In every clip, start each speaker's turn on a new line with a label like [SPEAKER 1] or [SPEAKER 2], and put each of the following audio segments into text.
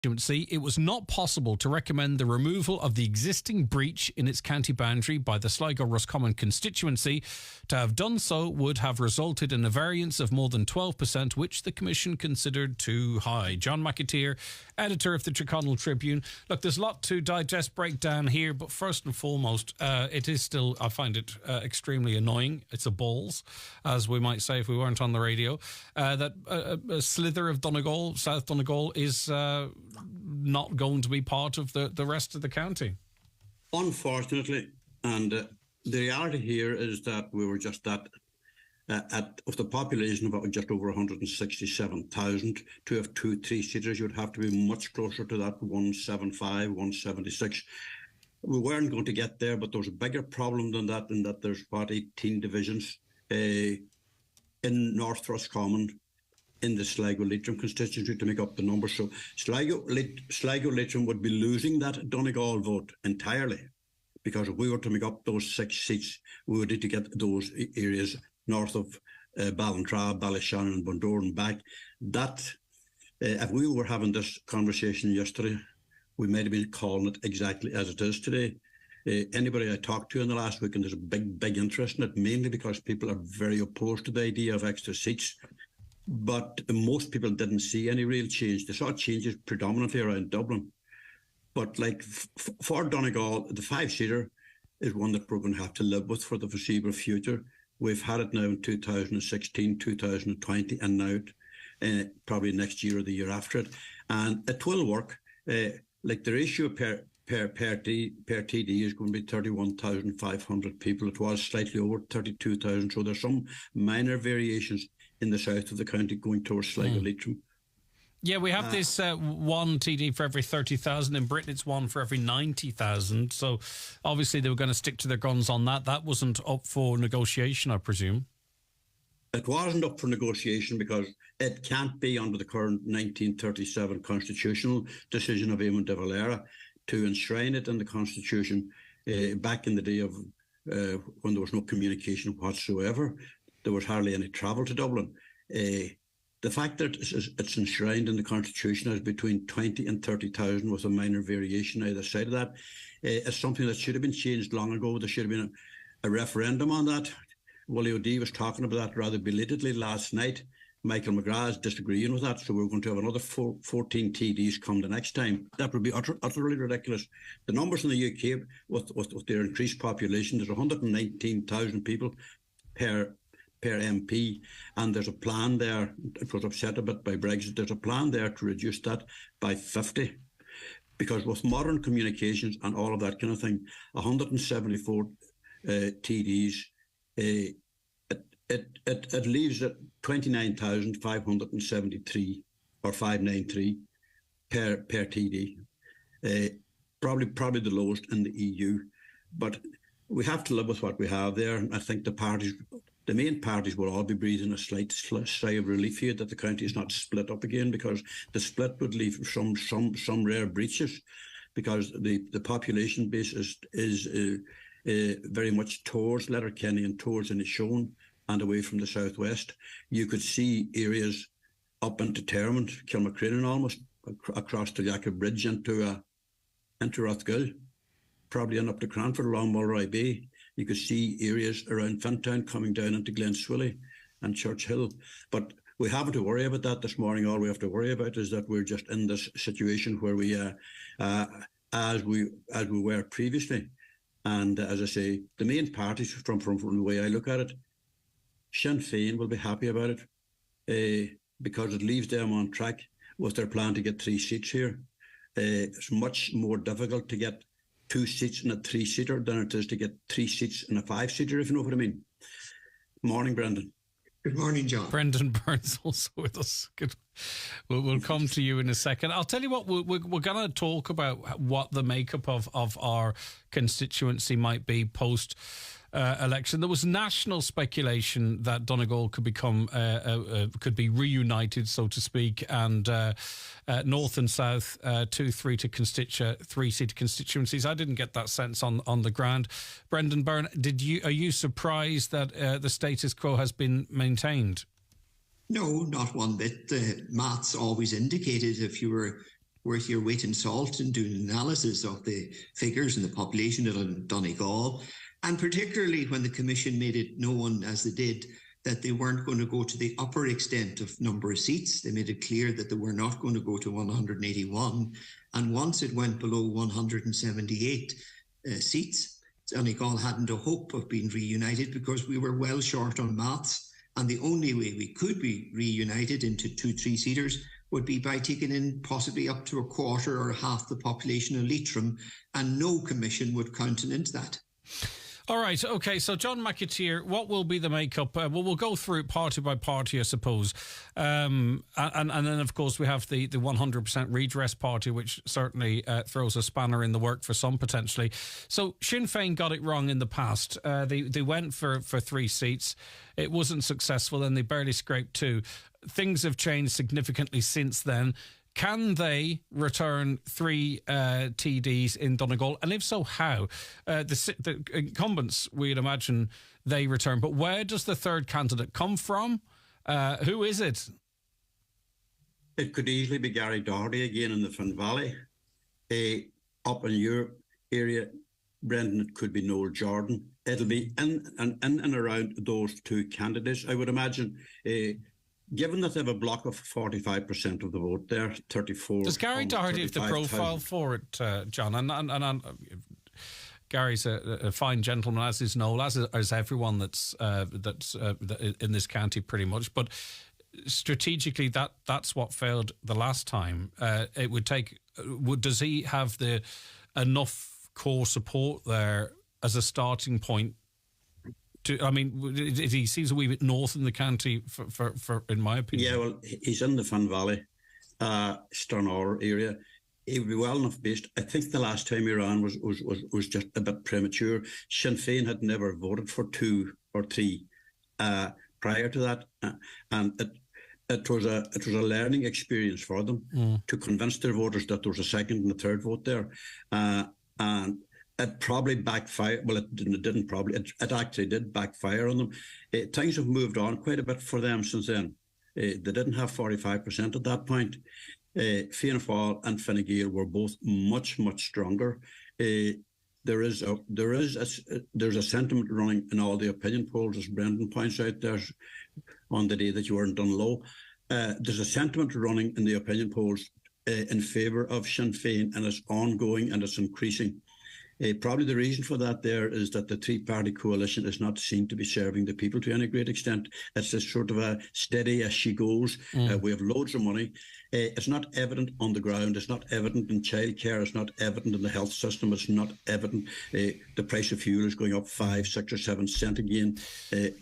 [SPEAKER 1] constituency, it was not possible to recommend the removal of the existing breach in its county boundary by the Sligo-Roscommon constituency. To have done so would have resulted in a variance of more than 12%, which the Commission considered too high. John McAteer, editor of the Tyrconnell Tribune. Look, there's a lot to digest, break down here, but first and foremost, it is still, I find it extremely annoying. It's a balls, as we might say if we weren't on the radio, that a slither of Donegal, South Donegal, is not going to be part of the rest of the county.
[SPEAKER 2] Unfortunately, and the reality here is that we were just of the population of just over 167,000, to have 2 3-seaters, you'd have to be much closer to that 175, 176. We weren't going to get there, but there was a bigger problem than that, in that there's 18 divisions in North Roscommon, in the Sligo-Leitrim constituency, to make up the numbers. So Sligo-Leitrim would be losing that Donegal vote entirely, because if we were to make up those 6 seats, we would need to get those areas north of Ballintrae, Ballyshannon and Bundoran back. That, if we were having this conversation yesterday, we might have been calling it exactly as it is today. Anybody I talked to in the last week, and there's a big interest in it, mainly because people are very opposed to the idea of extra seats. But most people didn't see any real change. They saw changes predominantly around Dublin. But like for Donegal, the 5-seater is one that we're going to have to live with for the foreseeable future. We've had it now in 2016, 2020, and now probably next year or the year after it. And it will work. Like the ratio per TD is going to be 31,500 people. It was slightly over 32,000. So there's some minor variations in the south of the county going towards Sligo-Leitrim.
[SPEAKER 1] Yeah, we have this one TD for every 30,000. In Britain, it's one for every 90,000. So obviously they were going to stick to their guns on that. That wasn't up for negotiation, I presume.
[SPEAKER 2] It wasn't up for negotiation because it can't be under the current 1937 constitutional decision of Eamon de Valera to enshrine it in the constitution back in the day of when there was no communication whatsoever. There was hardly any travel to Dublin. The fact that it's enshrined in the Constitution as between 20 and 30,000 with a minor variation either side of that is something that should have been changed long ago. There should have been a referendum on that. Willie O'D was talking about that rather belatedly last night. Michael McGrath is disagreeing with that, so we're going to have another 14 TDs come the next time. That would be utterly ridiculous. The numbers in the UK, with their increased population, there's 119,000 people per MP, and there's a plan there. It was upset a bit by Brexit. There's a plan there to reduce that by 50, because with modern communications and all of that kind of thing, 174 TDs, it leaves at 29,573 or 593 per TD. Probably the lowest in the EU, but we have to live with what we have there. And I think the main parties will all be breathing a slight sigh of relief here that the county is not split up again, because the split would leave some rare breaches, because the population base is very much towards Letterkenny and towards Inishowen and away from the southwest. You could see areas up into Termond, Kilmacrenan, almost across the Jacob Bridge into Rathgill, probably and up to Cranford along Mulroy Bay. You could see areas around Fintown coming down into Glenswilly and Church Hill. But we haven't to worry about that this morning. All we have to worry about is that we're just in this situation where we, as we were previously. And as I say, the main parties, from the way I look at it, Sinn Féin will be happy about it because it leaves them on track with their plan to get 3 seats here. It's much more difficult to get 2 seats in a 3-seater than it is to get 3 seats in a 5-seater, if you know what I mean. Morning, Brendan.
[SPEAKER 3] Good morning, John.
[SPEAKER 1] Brendan Byrne's also with us. Good. We'll come to you in a second. I'll tell you what, we're going to talk about what the makeup of our constituency might be post election. There was national speculation that Donegal could become could be reunited, so to speak, and North and South 2-3 to 3-seat constituencies. I didn't get that sense on the ground. Brendan Byrne, are you surprised that the status quo has been maintained?
[SPEAKER 3] No, not one bit. The maths always indicated if you were worth your weight in salt and do an analysis of the figures and the population of Donegal. And particularly when the Commission made it known, as they did, that they weren't going to go to the upper extent of number of seats. They made it clear that they were not going to go to 181. And once it went below 178 seats, Donegal hadn't a hope of being reunited because we were well short on maths. And the only way we could be reunited into 2 3-seaters would be by taking in possibly up to a quarter or half the population of Leitrim, and no commission would countenance that.
[SPEAKER 1] All right, OK, so John McAteer, what will be the makeup? Well, we'll go through it party by party, I suppose. And then, of course, we have the 100% redress party, which certainly throws a spanner in the work for some, potentially. So Sinn Féin got it wrong in the past. They went for 3 seats. It wasn't successful, and they barely scraped 2. Things have changed significantly since then. Can they return 3 TDs in Donegal? And if so, how? The incumbents, we'd imagine they return. But where does the third candidate come from? Who is it?
[SPEAKER 2] It could easily be Gary Doherty again in the Finn Valley. Up in your area, Brendan, it could be Noel Jordan. It'll be in and around those 2 candidates, I would imagine. Given that they have a block of 45% of the vote there, 34.
[SPEAKER 1] Does Gary Doherty have the profile for it, John? And Gary's a fine gentleman, as is Noel, as everyone that's in this county, pretty much. But strategically, that's what failed the last time. It would take. Does he have enough core support there as a starting point? He seems a wee bit north in the county, for in my opinion.
[SPEAKER 2] Yeah, well, he's in the Finn Valley, Stranraer area. He would be well enough based. I think the last time he ran was just a bit premature. Sinn Féin had never voted for 2 or 3 prior to that, and it was a learning experience for them to convince their voters that there was a second and a third vote there, and it probably backfired. Well, it didn't probably. It actually did backfire on them. Things have moved on quite a bit for them since then. They didn't have 45% at that point. Fianna Fáil and Fine Gael were both much stronger. There's a sentiment running in all the opinion polls, as Brendan points out there on the day that you weren't done low. There's a sentiment running in the opinion polls in favour of Sinn Féin, and it's ongoing and it's increasing. Probably the reason for that there is that the 3-party coalition is not seen to be serving the people to any great extent. It's just sort of a steady as she goes. We have loads of money. It's not evident on the ground. It's not evident in childcare. It's not evident in the health system. It's not evident. The price of fuel is going up 5, 6 or 7 cents again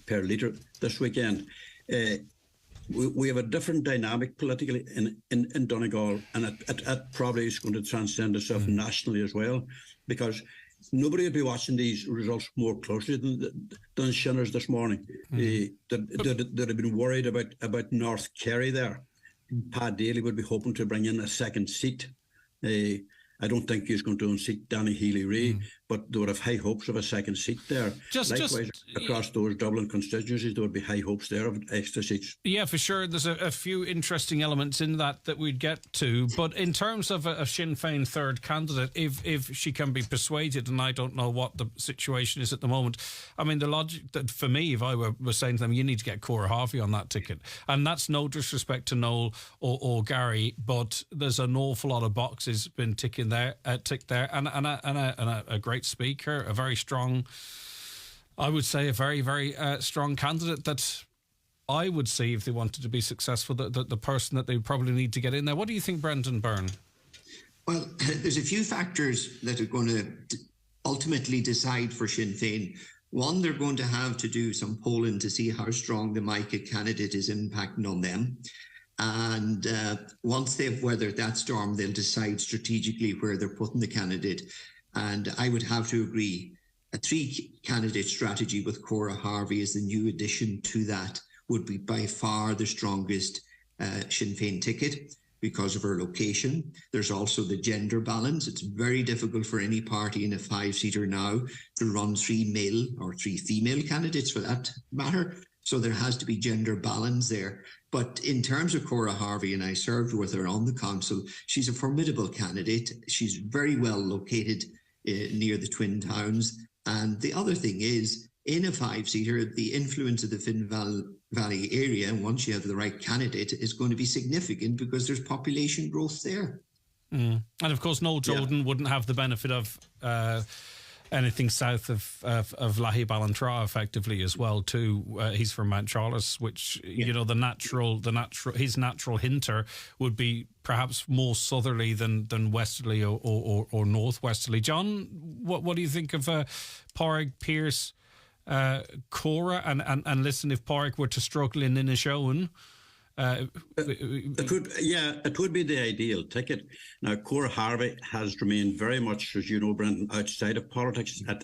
[SPEAKER 2] per litre this weekend. We have a different dynamic politically in Donegal, and it probably is going to transcend itself nationally as well, because nobody would be watching these results more closely than Shinners this morning. They'd have been worried about North Kerry there. Pat Daly would be hoping to bring in a second seat. I don't think he's going to unseat Danny Healy-Rae, but they would have high hopes of a second seat there. Likewise, across those Dublin constituencies, there would be high hopes there of extra seats.
[SPEAKER 1] Yeah, for sure. There's a few interesting elements in that we'd get to. But in terms of a Sinn Féin third candidate, if she can be persuaded, and I don't know what the situation is at the moment, I mean, the logic that for me, if I were saying to them, you need to get Cora Harvey on that ticket. And that's no disrespect to Noel or Gary, but there's an awful lot of boxes been ticked there, and a great speaker, a very strong, I would say, a very, very strong candidate that I would see, if they wanted to be successful, the person that they probably need to get in there. What do you think, Brendan Byrne?
[SPEAKER 3] Well, there's a few factors that are going to ultimately decide for Sinn Féin. One, they're going to have to do some polling to see how strong the Micah candidate is impacting on them. And once they've weathered that storm, they'll decide strategically where they're putting the candidate. And I would have to agree, a 3-candidate strategy with Cora Harvey as the new addition to that would be by far the strongest Sinn Féin ticket because of her location. There's also the gender balance. It's very difficult for any party in a 5-seater now to run 3 male or 3 female candidates for that matter. So there has to be gender balance there. But in terms of Cora Harvey, and I served with her on the council, she's a formidable candidate. She's very well located near the Twin Towns. And the other thing is, in a 5-seater, the influence of the Finn Valley area, and once you have the right candidate, is going to be significant because there's population growth there.
[SPEAKER 1] And of course, Noel Jordan wouldn't have the benefit of anything south of Lahey Ballantrae, effectively, as well too. He's from Mount Charles, which you know, his natural hinter would be perhaps more southerly than westerly or northwesterly. John, what do you think of Pádraig, Pearse, Cora, and listen, if Pádraig were to struggle in Inishowen,
[SPEAKER 2] it would be the ideal ticket. Now, Cora Harvey has remained very much, as you know, Brendan, outside of politics at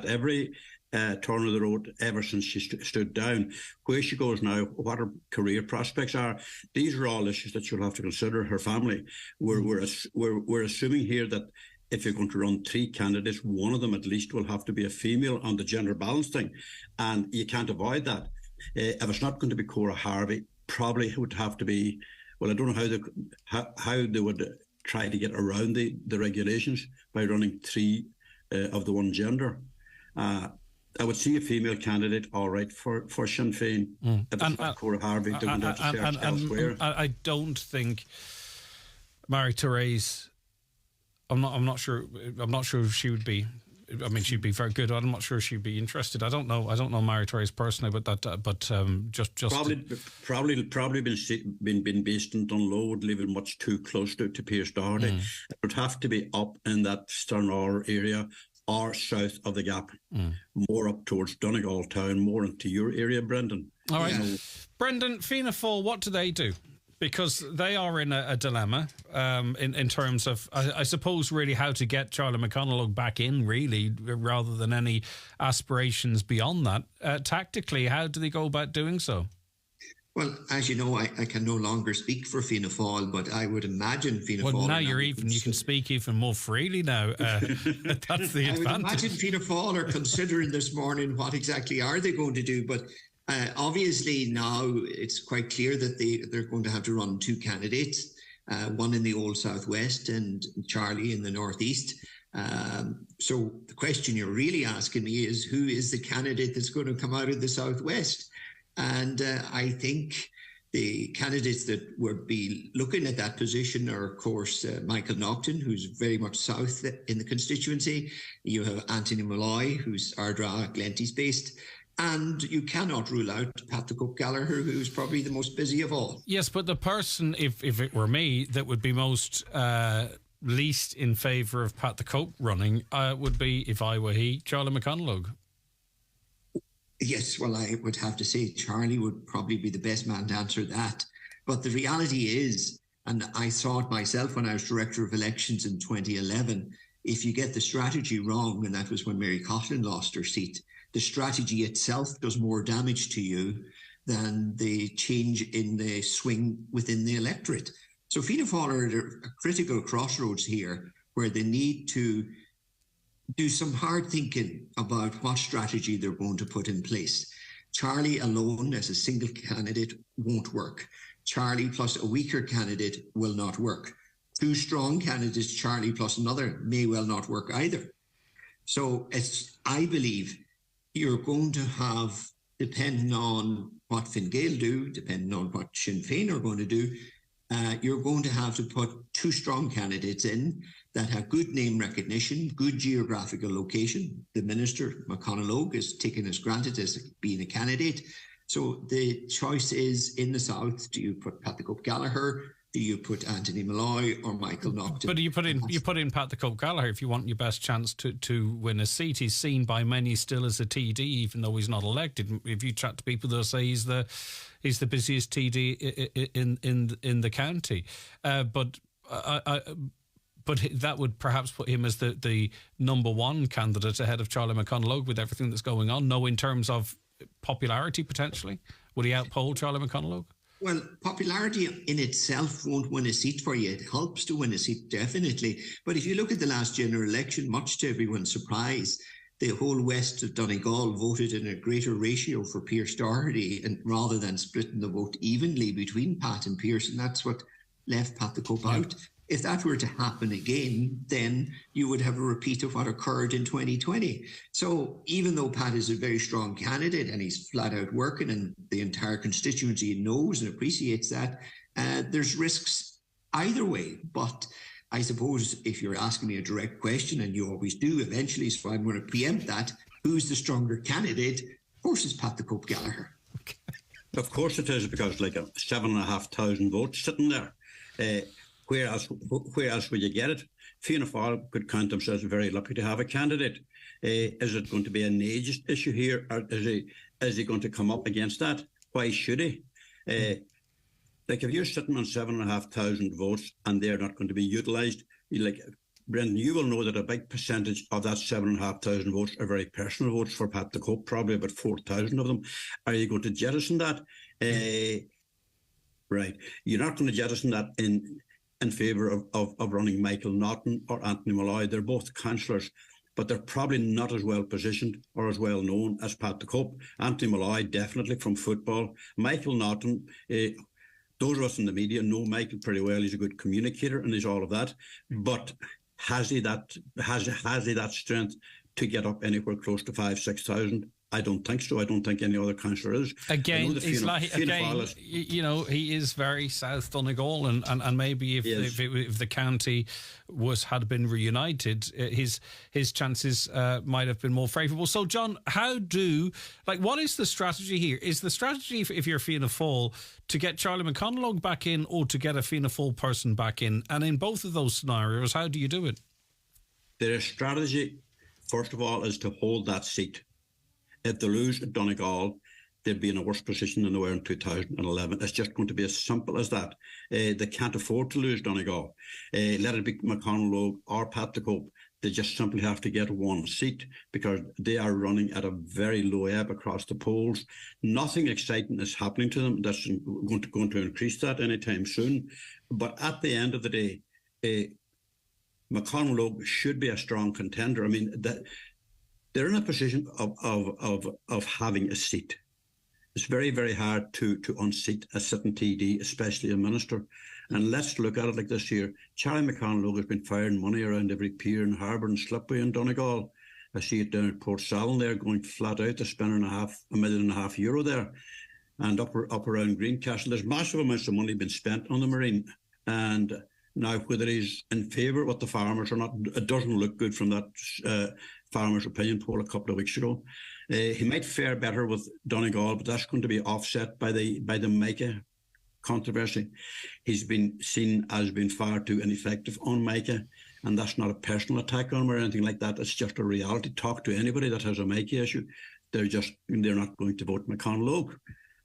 [SPEAKER 2] every turn of the road ever since she stood down. Where she goes now, what her career prospects are, these are all issues that she'll have to consider. Her family. We're assuming here that if you're going to run 3 candidates, one of them at least will have to be a female on the gender balance thing, and you can't avoid that. If it's not going to be Cora Harvey, probably would have to be, well, I don't know how they would try to get around the regulations by running 3 of the one gender. I would see a female candidate all right for Sinn Féin. If it's not Cora Harvey, they would have to search elsewhere.
[SPEAKER 1] I don't think Marie-Thérèse, I'm not sure if she would be. I mean, she'd be very good. I'm not sure she'd be interested. I don't know Marie-Thérèse personally, but just
[SPEAKER 2] probably been based in Dunlow, would live much too close to Pearse Doherty. It would have to be up in that Stranraer area or south of the Gap, more up towards Donegal town, more into your area, Brendan.
[SPEAKER 1] All right, Brendan, Fianna Fáil, what do they do? Because they are in a dilemma in terms of, I suppose, really how to get Charlie McConalogue back in, really, rather than any aspirations beyond that. Tactically, how do they go about doing so?
[SPEAKER 3] Well, as you know, I can no longer speak for Fianna Fáil, but I would imagine Fianna Fáil...
[SPEAKER 1] Well, now you can speak even more freely now. That's the advantage.
[SPEAKER 3] I would imagine Fianna Fáil are considering this morning what exactly are they going to do, but... obviously now it's quite clear that they're going to have to run 2 candidates, one in the Old Southwest and Charlie in the Northeast. So the question you're really asking me is, who is the candidate that's going to come out of the Southwest? And I think the candidates that would be looking at that position are, of course, Michael Naughton, who's very much south in the constituency. You have Anthony Malloy, who's Ardra Glenties based. And you cannot rule out Pat the Cook Gallagher, who's probably the most busy of all.
[SPEAKER 1] Yes, but the person, if it were me, that would be most least in favour of Pat the Cook running would be, if I were he, Charlie McConalogue.
[SPEAKER 3] Yes, well, I would have to say Charlie would probably be the best man to answer that. But the reality is, and I saw it myself when I was Director of Elections in 2011, if you get the strategy wrong, and that was when Mary Coughlin lost her seat, the strategy itself does more damage to you than the change in the swing within the electorate. So Fianna Fáil are at a critical crossroads here where they need to do some hard thinking about what strategy they're going to put in place. Charlie alone as a single candidate won't work. Charlie plus a weaker candidate will not work. 2 strong candidates, Charlie plus another, may well not work either. So I believe you're going to have, depending on what Fine Gael do, depending on what Sinn Féin are going to do, you're going to have to put 2 strong candidates in that have good name recognition, good geographical location. The Minister, McConalogue, is taken as granted as being a candidate. So the choice is in the South, do you put Pat the Cook Gallagher? Do you put Anthony Malloy or Michael Naughton?
[SPEAKER 1] But you put in Pat the Cook Gallagher if you want your best chance to win a seat. He's seen by many still as a TD, even though he's not elected. If you chat to people, they'll say he's the busiest TD in the county. But that would perhaps put him as the number 1 candidate ahead of Charlie McConalogue with everything that's going on. No, in terms of popularity potentially, would he outpoll Charlie McConalogue?
[SPEAKER 3] Well, popularity in itself won't win a seat for you. It helps to win a seat, definitely. But if you look at the last general election, much to everyone's surprise, the whole west of Donegal voted in a greater ratio for Pearse Doherty, and rather than splitting the vote evenly between Pat and Pearse, and that's what left Pat the Cope out. If that were to happen again, then you would have a repeat of what occurred in 2020. So even though Pat is a very strong candidate and he's flat out working, and the entire constituency knows and appreciates that, there's risks either way. But I suppose if you're asking me a direct question, and you always do eventually, so I'm going to preempt that, who's the stronger candidate? Of course it's Pat the Cope Gallagher.
[SPEAKER 2] Of course it is, because like 7,500 votes sitting there. Where else would you get it? Fianna Fáil could count themselves very lucky to have a candidate. Is it going to be an age issue here, or is he going to come up against that? Why should he? Like if you're sitting on 7,500 votes and they're not going to be utilised, like Brendan, you will know that a big percentage of that 7,500 votes are very personal votes for Pat the Cope, probably about 4,000 of them. Are you going to jettison that? Right. You're not going to jettison that in favour of running Michael Naughton or Anthony Malloy. They're both councillors, but they're probably not as well positioned or as well known as Pat the Cope. Anthony Malloy, definitely from football. Michael Naughton, those of us in the media know Michael pretty well. He's a good communicator and he's all of that. But has he that strength to get up anywhere close to 5,000-6,000? I don't think so. I don't think any other councillor is.
[SPEAKER 1] Again, he's you know, he is very South Donegal, and maybe if the county had been reunited, his chances might have been more favourable. So, John, what is the strategy here? Is the strategy, if you're Fianna Fáil, to get Charlie McConalogue back in, or to get a Fianna Fáil person back in? And in both of those scenarios, how do you do it?
[SPEAKER 2] Their strategy, first of all, is to hold that seat. If they lose at Donegal, they'd be in a worse position than they were in 2011. It's just going to be as simple as that. They can't afford to lose Donegal. Let it be McConalogue or Pat the Cope. They just simply have to get one seat, because they are running at a very low ebb across the polls. Nothing exciting is happening to them that's going to increase that anytime soon. But at the end of the day, McConalogue should be a strong contender. I mean, they're in a position of having a seat. It's very, very hard to unseat a sitting TD, especially a minister. And let's look at it like this here. Charlie McConalogue has been firing money around every pier and harbour and slipway in Donegal. I see it down at Port Salon there, going flat out to spending €1.5 million there. And up around Greencastle, there's massive amounts of money been spent on the Marine. And now, whether he's in favour with the farmers or not, it doesn't look good from that farmers' opinion poll a couple of weeks ago. He might fare better with Donegal, but that's going to be offset by the Micah controversy. He's been seen as being far too ineffective on Micah, and that's not a personal attack on him or anything like that. It's just a reality. Talk to anybody that has a Micah issue. They're not going to vote McConalogue.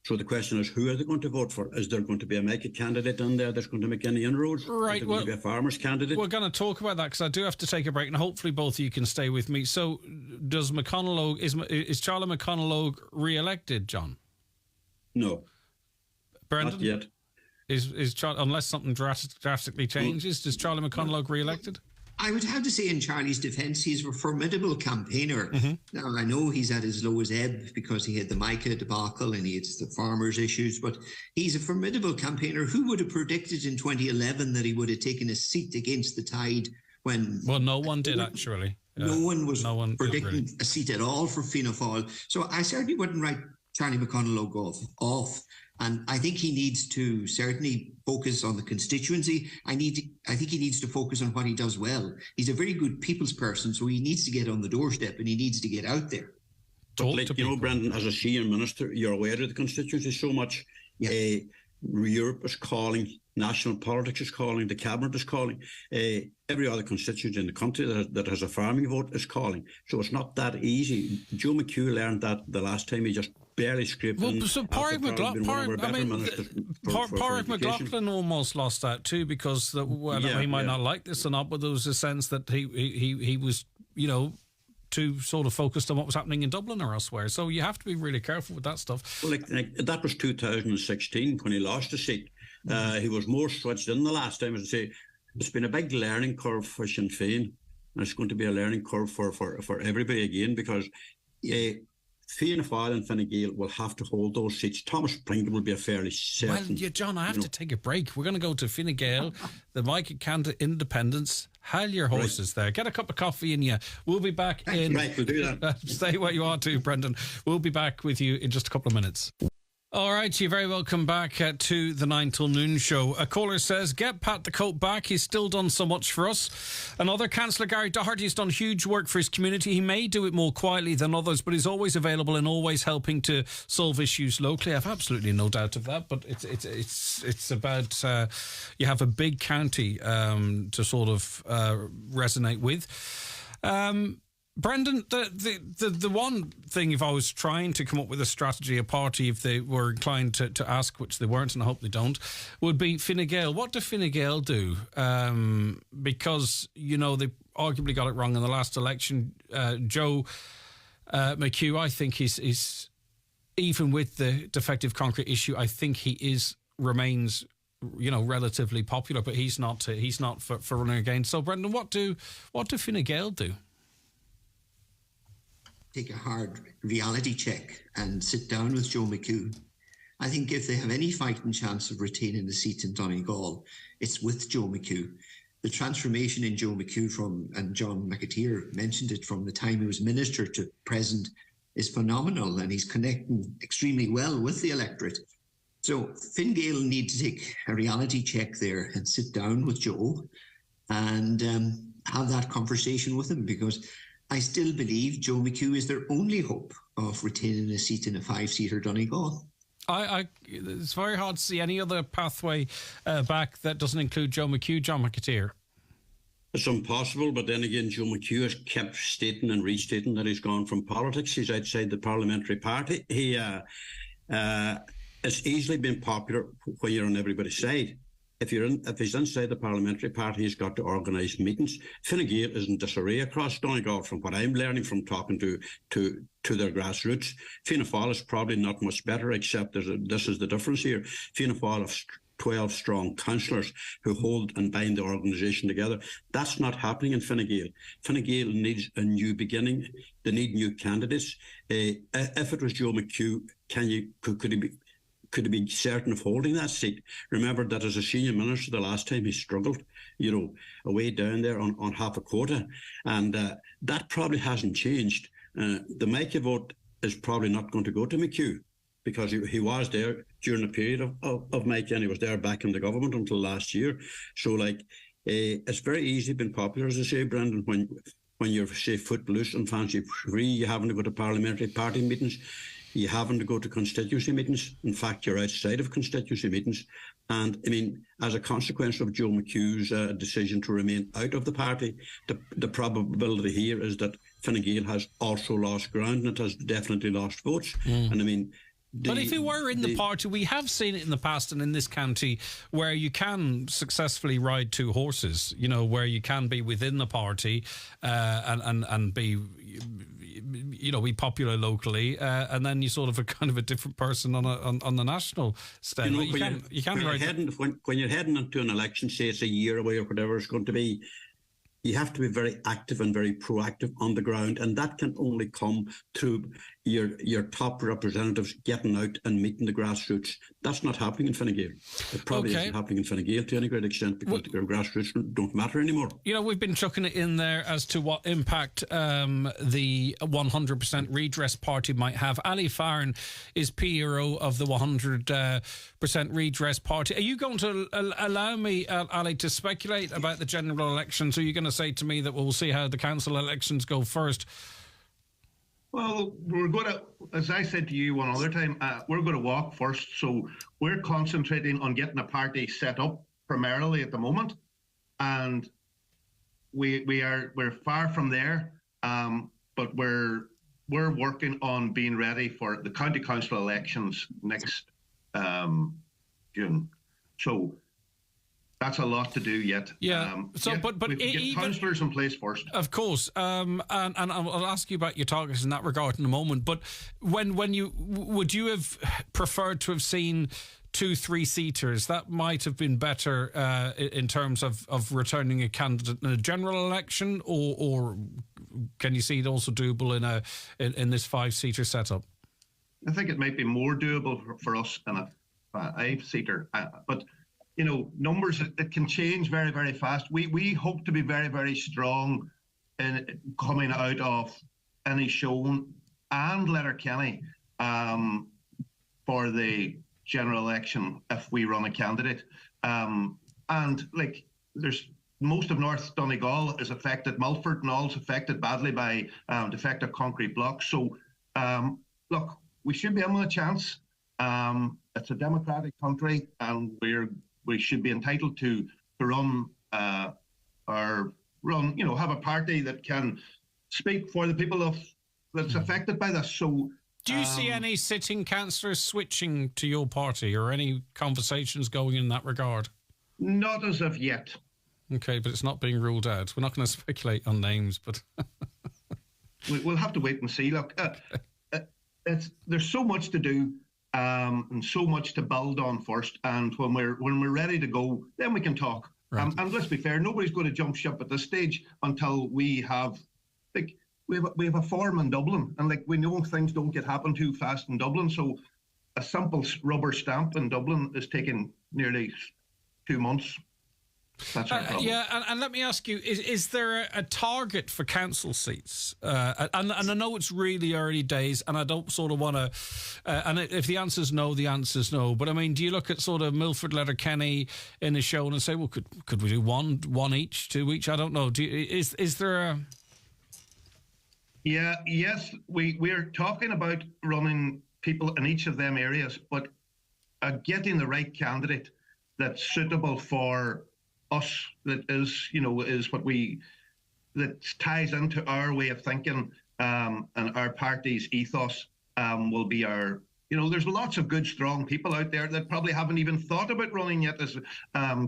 [SPEAKER 2] So the question is, who are they going to vote for? Is there going to be a Micah candidate in there that's going to make any inroads?
[SPEAKER 1] Right.
[SPEAKER 2] Is there going to be a farmers candidate?
[SPEAKER 1] We're going to talk about that, because I do have to take a break, and hopefully both of you can stay with me. So does McConalogue, is Charlie McConalogue re-elected, John?
[SPEAKER 2] No.
[SPEAKER 1] Brendan?
[SPEAKER 2] Not yet.
[SPEAKER 1] Is Charlie, unless something drastically changes, does Charlie McConalogue re-elected?
[SPEAKER 3] I would have to say, in Charlie's defence, he's a formidable campaigner. Mm-hmm. Now, I know he's at his lowest ebb because he had the Micah debacle and he had the farmers' issues, but he's a formidable campaigner. Who would have predicted in 2011 that he would have taken a seat against the tide when...
[SPEAKER 1] Well, no one did, actually.
[SPEAKER 3] No one was predicting a seat at all for Fianna Fáil. So I certainly wouldn't write Charlie McConalogue off. And I think he needs to certainly focus on the constituency. I think he needs to focus on what he does well. He's a very good people's person, so he needs to get on the doorstep and he needs to get out there.
[SPEAKER 2] Brendan, as a senior minister, you're aware of the constituency so much. Yeah. Europe is calling, national politics is calling, the cabinet is calling. Every other constituency in the country that has a farming vote is calling. So it's not that easy. Joe McHugh learned that the last time. He just barely scraped in.
[SPEAKER 1] So Pádraig McLaughlin almost lost out too, because he might not like this or not, but there was a sense that he was, too sort of focused on what was happening in Dublin or elsewhere. So you have to be really careful with that stuff.
[SPEAKER 2] Well, that was 2016 when he lost the seat. He was more switched in the last time. As I say, it's been a big learning curve for Sinn Féin. and it's going to be a learning curve for everybody again, because Fianna Fáil and Fine Gael will have to hold those seats. Thomas Pringle will be a fairly certain...
[SPEAKER 1] Well, yeah, John, I have to take a break. We're going to go to Fine Gael, the Mike Candidate Independents. Hail your horses there. Get a cup of coffee in you. We'll be back in...
[SPEAKER 2] Right, we'll do that.
[SPEAKER 1] Stay where you are too, Brendan. We'll be back with you in just a couple of minutes. All right, you're very welcome back to the 9 till noon show. A caller says, get Pat the Cope back. He's still done so much for us. Another Councillor Gary Doherty has done huge work for his community. He may do it more quietly than others, but he's always available and always helping to solve issues locally. I've absolutely no doubt of that. But it's about you have a big county to sort of resonate with. Brendan, the one thing, if I was trying to come up with a strategy, a party, if they were inclined to ask, which they weren't, and I hope they don't, would be Fine Gael. What do Fine Gael do? Because, you know, they arguably got it wrong in the last election. Joe McHugh, I think he's even with the defective concrete issue, I think he remains, you know, relatively popular, but he's not for running again. So, Brendan, what do Fine Gael do?
[SPEAKER 3] Take a hard reality check and sit down with Joe McHugh. I think if they have any fighting chance of retaining the seat in Donegal, it's with Joe McHugh. The transformation in Joe McHugh and John McAteer mentioned it, from the time he was minister to present, is phenomenal, and he's connecting extremely well with the electorate. So Fine Gael need to take a reality check there and sit down with Joe and have that conversation with him, because I still believe Joe McHugh is their only hope of retaining a seat in a 5-seater Donegal.
[SPEAKER 1] It's very hard to see any other pathway back that doesn't include Joe McHugh, John McAteer.
[SPEAKER 2] It's impossible, but then again, Joe McHugh has kept stating and restating that he's gone from politics. He's outside the parliamentary party. He it's easily been popular when you're on everybody's side. If he's inside the parliamentary party, he's got to organise meetings. Fine Gael is in disarray across Donegal, from what I'm learning from talking to their grassroots. Fianna Fáil is probably not much better, except this is the difference here. Fianna Fáil have 12 strong councillors who hold and bind the organisation together. That's not happening in Fine Gael. Fine Gael needs a new beginning. They need new candidates. If it was Joe McHugh, could he be certain of holding that seat? Remember that as a senior minister, the last time he struggled, you know, away down there on half a quota. And that probably hasn't changed. The Mackey vote is probably not going to go to McHugh, because he was there during the period of Mackey, and he was there back in the government until last year. So, it's very easy being popular, as I say, Brendan, when you're, say, footloose and fancy free, you having to go to parliamentary party meetings. You having to go to constituency meetings. In fact, you're outside of constituency meetings. And, I mean, as a consequence of Joe McHugh's decision to remain out of the party, the probability here is that Fine Gael has also lost ground, and it has definitely lost votes. And, I mean...
[SPEAKER 1] But if you were in the party, we have seen it in the past and in this county where you can successfully ride two horses, you know, where you can be within the party and be... you know, be popular locally, and then you sort of a kind of a different person on the national stage.
[SPEAKER 2] You know, when you're heading into an election, say it's a year away or whatever it's going to be, you have to be very active and very proactive on the ground, and that can only come through your top representatives getting out and meeting the grassroots. That's not happening in Fine Gael. It probably isn't happening in Fine Gael to any great extent, because their grassroots don't matter anymore. You
[SPEAKER 1] know, we've been chucking it in there as to what impact the 100% Redress Party might have. Ali Farron is PRO of the 100% Redress Party. Are you going to allow me, Ali, to speculate about the general elections? Or are you going to say to me that we'll see how the council elections go first?
[SPEAKER 4] Well, we're going to, as I said to you one other time, we're going to walk first. So we're concentrating on getting a party set up primarily at the moment, and we're far from there. But we're working on being ready for the county council elections next June. So that's a lot to do yet.
[SPEAKER 1] Yeah. But
[SPEAKER 4] we get
[SPEAKER 1] even
[SPEAKER 4] councillors in place first.
[SPEAKER 1] Of course. And I'll ask you about your targets in that regard in a moment. But would you have preferred to have seen 2 3-seaters? That might have been better in terms of returning a candidate in a general election, or can you see it also doable in this 5-seater setup?
[SPEAKER 4] I think it might be more doable for us in a 5-seater, but numbers, it can change very, very fast. We hope to be very, very strong in coming out of Inishowen and Letterkenny for the general election if we run a candidate. And there's most of North Donegal is affected. Mulford and all is affected badly by defective concrete blocks. So look, we should be having a chance. It's a democratic country, and we should be entitled to run have a party that can speak for the people that's affected by this. So,
[SPEAKER 1] do you see any sitting councillors switching to your party, or any conversations going in that regard?
[SPEAKER 4] Not as of yet.
[SPEAKER 1] Okay, but it's not being ruled out. We're not going to speculate on names, but
[SPEAKER 4] we'll have to wait and see. Look, there's so much to do. And so much to build on first, and when we're ready to go, then we can talk. Right. And let's be fair, nobody's going to jump ship at this stage until we have a forum in Dublin, and we know things don't get happen too fast in Dublin. So a simple rubber stamp in Dublin is taking nearly 2 months. That's our problem.
[SPEAKER 1] Yeah, and let me ask you, is there a target for council seats? And I know it's really early days, and I don't sort of want to... and if the answer's no, the answer's no. But, I mean, do you look at sort of Milford, Letterkenny in a show and say, well, could we do one each, 2 each? I don't know. Is there a...
[SPEAKER 4] Yeah, yes, we're talking about running people in each of them areas, but getting the right candidate that's suitable for us, that is what that ties into our way of thinking and our party's ethos will be our. There's lots of good, strong people out there that probably haven't even thought about running yet as a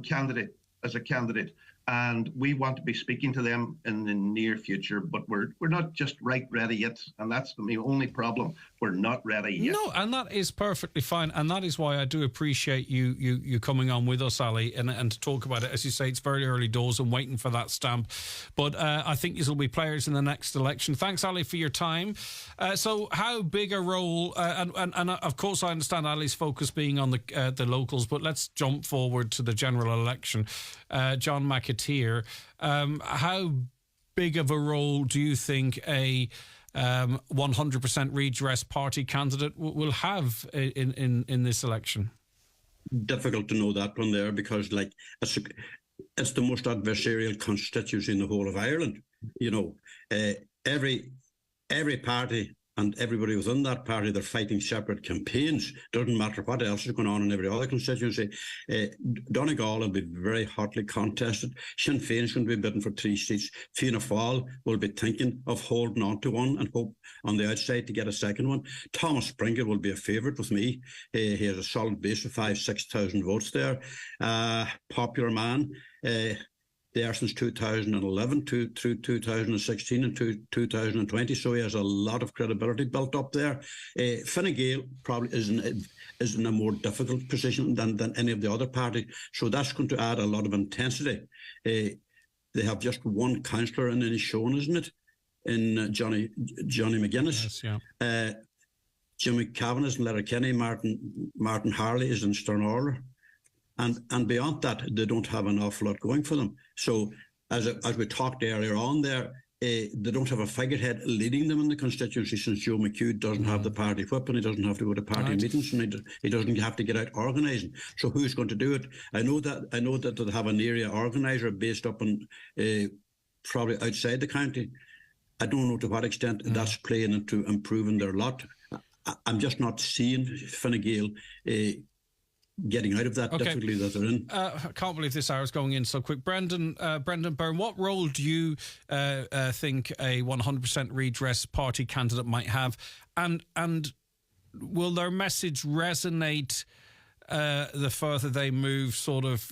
[SPEAKER 4] candidate, and we want to be speaking to them in the near future. But we're not just ready yet, and that's the only problem. We're not ready yet.
[SPEAKER 1] No, and that is perfectly fine, and that is why I do appreciate you coming on with us, Ali, and to talk about it. As you say, it's very early doors and waiting for that stamp, but I think these will be players in the next election. Thanks, Ali, for your time. So how big a role, and of course I understand Ali's focus being on the locals, but let's jump forward to the general election. John McAteer, how big of a role do you think a 100% redress party candidate will have in this election?
[SPEAKER 2] Difficult to know that one there, because it's the most adversarial constituency in the whole of Ireland. Every party and everybody within that party, they're fighting separate campaigns. Doesn't matter what else is going on in every other constituency. Donegal will be very hotly contested. Sinn Féin is going to be bidding for 3 seats. Fianna Fáil will be thinking of holding on to one and hope on the outside to get a second one. Thomas Springer will be a favourite with me. He has a solid base of 5,000-6,000 votes there. Popular man. There since 2011 through 2016 and 2020, so he has a lot of credibility built up there. Fine Gael probably is in a more difficult position than any of the other parties, so that's going to add a lot of intensity. They have just one councillor in Inishowen, isn't it? In Johnny McGuinness.
[SPEAKER 1] Yes, yeah.
[SPEAKER 2] Jimmy Cavan is in Letterkenny. Martin Harley is in Stirnorler. And beyond that, they don't have an awful lot going for them. So, as we talked earlier on there, they don't have a figurehead leading them in the constituency, since Joe McHugh doesn't have the party whip and he doesn't have to go to party meetings, and he doesn't have to get out organising. So who's going to do it? I know that they have an area organiser based up in probably outside the county. I don't know to what extent that's playing into improving their lot. I'm just not seeing Fine Gael getting out of that difficulty that they're in.
[SPEAKER 1] I can't believe this hour's going in so quick. Brendan Byrne, what role do you think a 100% redress party candidate might have? And will their message resonate the further they move, sort of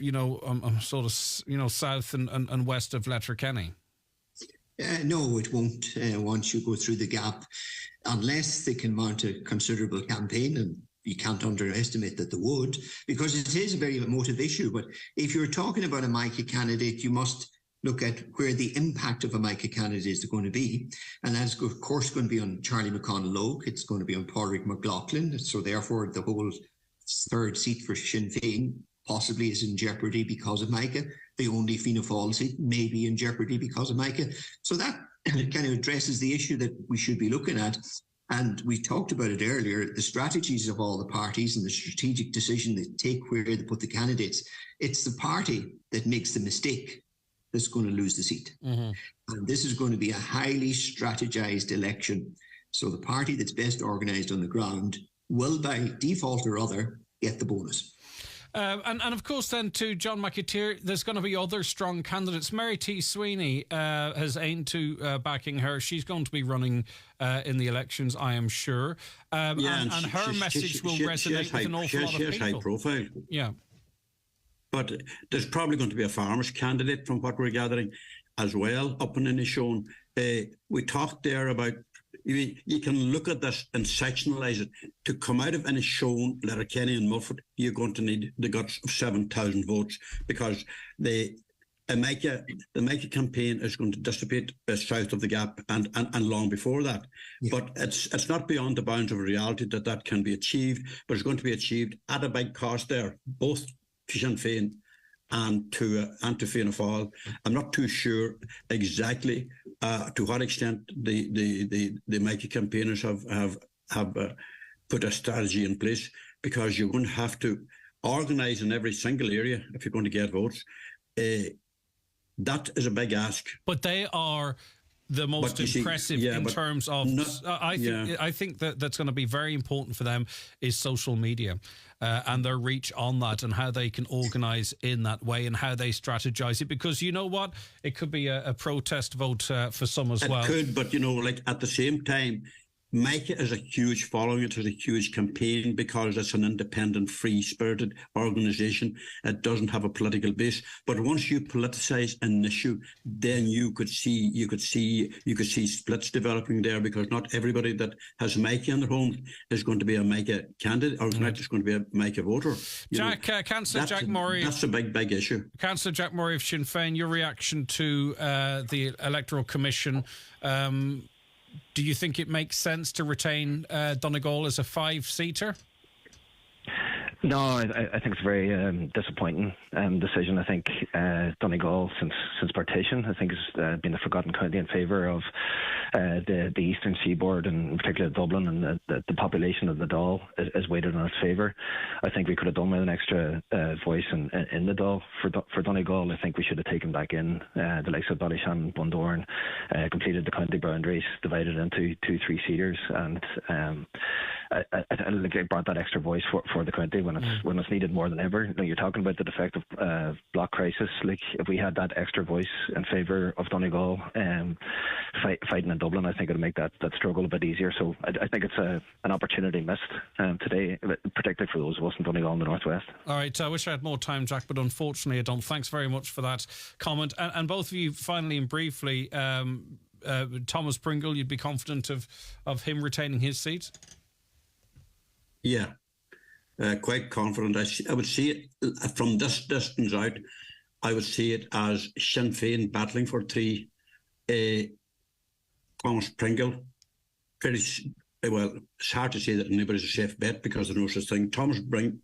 [SPEAKER 1] south and west of Letterkenny?
[SPEAKER 3] No, it won't. Once you go through the gap, unless they can mount a considerable campaign, and you can't underestimate that they would, because it is a very emotive issue. But if you're talking about a MICA candidate, you must look at where the impact of a MICA candidate is going to be. And that's, of course, going to be on Charlie McConnell-Logue. It's going to be on Pádraig McLaughlin. So therefore, the whole third seat for Sinn Féin possibly is in jeopardy because of MICA. The only Fianna Fáil seat may be in jeopardy because of MICA. So that kind of addresses the issue that we should be looking at. And we talked about it earlier, the strategies of all the parties and the strategic decision they take where they put the candidates. It's the party that makes the mistake that's going to lose the seat. Mm-hmm. And this is going to be a highly strategized election. So the party that's best organised on the ground will, by default or other, get the bonus.
[SPEAKER 1] And of course, then, to John McAteer, there's going to be other strong candidates. Mary T. Sweeney has aimed to backing her. She's going to be running in the elections, I am sure. And her message will resonate with an awful lot of people. She has high profile.
[SPEAKER 2] Yeah. But there's probably going to be a farmers candidate from what we're gathering as well up in Inishowen. We talked there about, you can look at this and sectionalise it. To come out of Inishowen, Letterkenny and Mulford, you're going to need the guts of 7,000 votes, because the MICA campaign is going to dissipate south of the gap and long before that. Yeah. But it's not beyond the bounds of reality that can be achieved, but it's going to be achieved at a big cost there, both to Sinn Féin and to Fianna Fáil. I'm not too sure exactly to what extent the MICA campaigners have put a strategy in place, because you're going to have to organise in every single area if you're going to get votes. That is a big ask.
[SPEAKER 1] But they are the most impressive in terms of... I think that's going to be very important for them is social media. And their reach on that, and how they can organise in that way, and how they strategise it. Because you know what? It could be a protest vote for some as well.
[SPEAKER 2] It could, but at the same time, MICA is a huge following. It has a huge campaign because it's an independent, free-spirited organisation. It doesn't have a political base. But once you politicise an issue, then you could see splits developing there, because not everybody that has MICA in their home is going to be a MICA candidate, or not just going to be a MICA voter.
[SPEAKER 1] Councillor Jack Murray.
[SPEAKER 2] That's a big issue.
[SPEAKER 1] Councillor Jack Murray of Sinn Féin, your reaction to the Electoral Commission. Do you think it makes sense to retain Donegal as a 5-seater?
[SPEAKER 5] No, I think it's a very disappointing decision. I think Donegal, since partition, I think has been the forgotten county in favour of the eastern seaboard, and in particular Dublin, and the population of the Dáil is weighted in its favour. I think we could have done with an extra voice in the Dáil for Donegal. I think we should have taken back in the likes of Ballyshannon, Bundoran, completed the county boundaries, divided into 2 3-seaters, and I think they brought that extra voice for the county when it's needed more than ever. You're talking about the defective block crisis. Like, if we had that extra voice in favour of Donegal fighting in Dublin, I think it would make that struggle a bit easier. So I think it's an opportunity missed today, particularly for those of us in Donegal in the northwest.
[SPEAKER 1] All right, I wish I had more time, Jack, but unfortunately I don't. Thanks very much for that comment. And both of you, finally and briefly, Thomas Pringle, you'd be confident of him retaining his seat?
[SPEAKER 2] Yeah, quite confident. I would see it from this distance out. I would see it as Sinn Féin battling for 3. Thomas Pringle, it's hard to say that anybody's a safe bet because there's no such thing. Thomas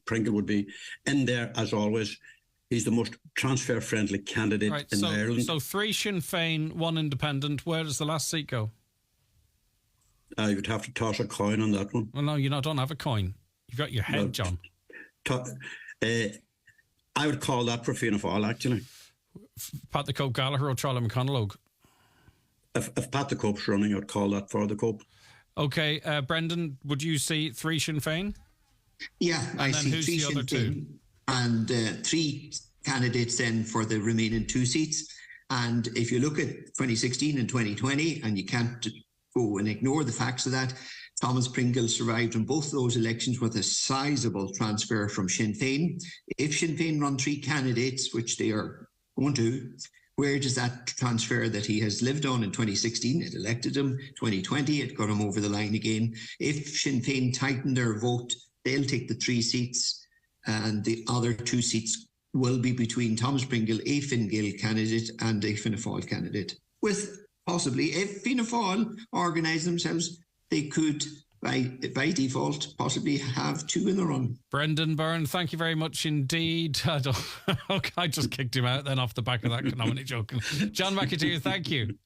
[SPEAKER 2] Pringle would be in there as always. He's the most transfer-friendly candidate in Ireland. So
[SPEAKER 1] 3 Sinn Féin, 1 independent. Where does the last seat go?
[SPEAKER 2] You would have to toss a coin on that one.
[SPEAKER 1] Well, no, you don't have a coin. You've got your head, John.
[SPEAKER 2] I would call that for Fianna Fáil, actually.
[SPEAKER 1] Pat the Cope Gallagher or Charlie McConnell?
[SPEAKER 2] If Pat the Cope's running, I'd call that for the Cope.
[SPEAKER 1] Okay, Brendan, would you see 3 Sinn Féin?
[SPEAKER 3] Yeah, I see 3 Sinn Féin and 3 candidates then for the remaining 2 seats. And if you look at 2016 and 2020, and you can't go and ignore the facts of that, Thomas Pringle survived in both those elections with a sizable transfer from Sinn Féin. If Sinn Féin run 3 candidates, which they are going to, where does that transfer that he has lived on in 2016, it elected him, 2020, it got him over the line again. If Sinn Féin tighten their vote, they'll take the 3 seats, and the other 2 seats will be between Thomas Pringle, a Fine Gael candidate, and a Fianna Fáil candidate. With possibly, if Fianna Fáil organise themselves, they could, by default, possibly have 2 in the run.
[SPEAKER 1] Brendan Byrne, thank you very much indeed. I just kicked him out then off the back of that nominee joke. John McAteer, thank you.